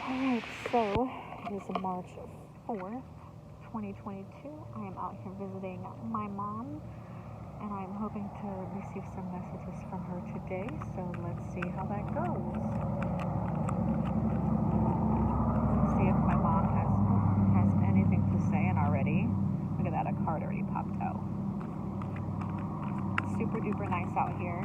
Alright, so it is March 4th, 2022. I am out here visiting my mom, and I'm hoping to receive some messages from her today, so let's see how that goes. See if my mom has anything to say already. Look at that, a card already popped out. Super duper nice out here.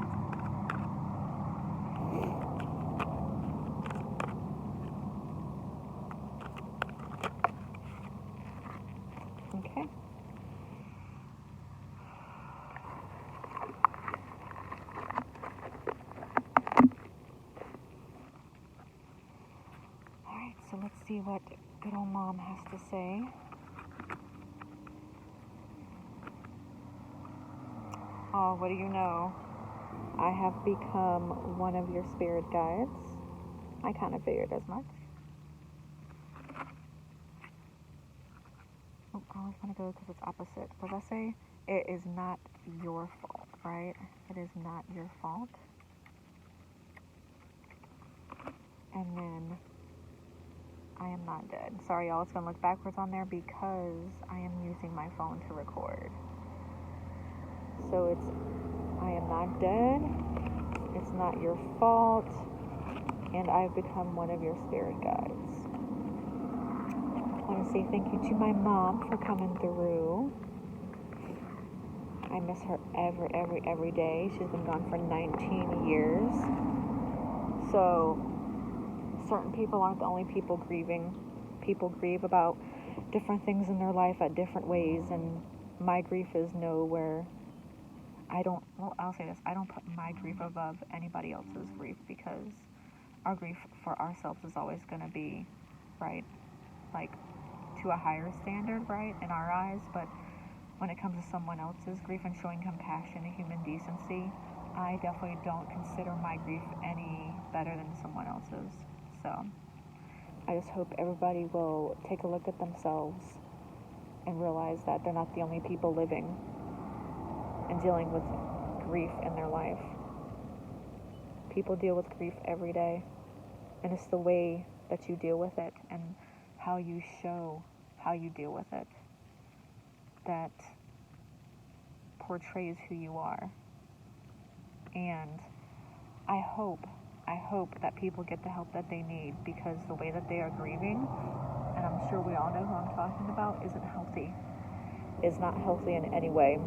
Okay. Alright, so let's see what good old mom has to say. Oh, what do you know? I have become one of your spirit guides. I kind of figured as much. Oh, I always want to go because it's opposite. What did I say? It is not your fault, right? It is not your fault. And then I am not dead. Sorry, y'all. It's going to look backwards on there because I am using my phone to record. So it's, I am not dead. It's not your fault. And I've become one of your spirit guides. I want to say thank you to my mom for coming through. I miss her every day. She's been gone for 19 years. So certain people aren't the only people grieving. People grieve about different things in their life at different ways, and my grief is nowhere. I'll say this, I don't put my grief above anybody else's grief, because our grief for ourselves is always going to be, right, like, to a higher standard, right, in our eyes. But when it comes to someone else's grief and showing compassion and human decency, I definitely don't consider my grief any better than someone else's. So I just hope everybody will take a look at themselves and realize that they're not the only people living and dealing with grief in their life. People deal with grief every day, and it's the way that you deal with it and how you show how you deal with it that portrays who you are. And I hope that people get the help that they need, because the way that they are grieving, and I'm sure we all know who I'm talking about, isn't healthy. Is not healthy in any way.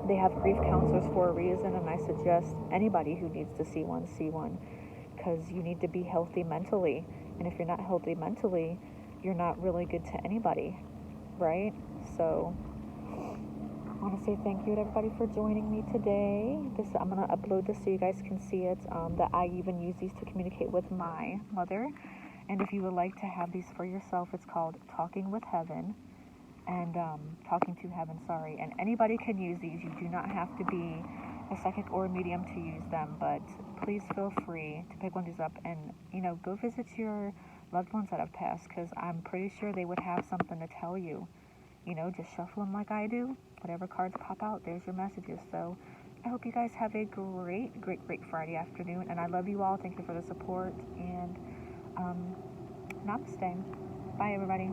They have grief counselors for a reason, and I suggest anybody who needs to see one, because you need to be healthy mentally. And if you're not healthy mentally, you're not really good to anybody, right? So I want to say thank you to everybody for joining me today. I'm going to upload this so you guys can see it. That I even use these to communicate with my mother. And if you would like to have these for yourself, it's called Talking with Heaven. And Talking to Heaven, sorry. And anybody can use these. You do not have to be a psychic or a medium to use them. But please feel free to pick one of these up and, go visit your loved ones that have passed, because I'm pretty sure they would have something to tell you. Just shuffle them like I do. Whatever cards pop out, there's your messages. So I hope you guys have a great Friday afternoon. And I love you all. Thank you for the support. And namaste. Bye, everybody.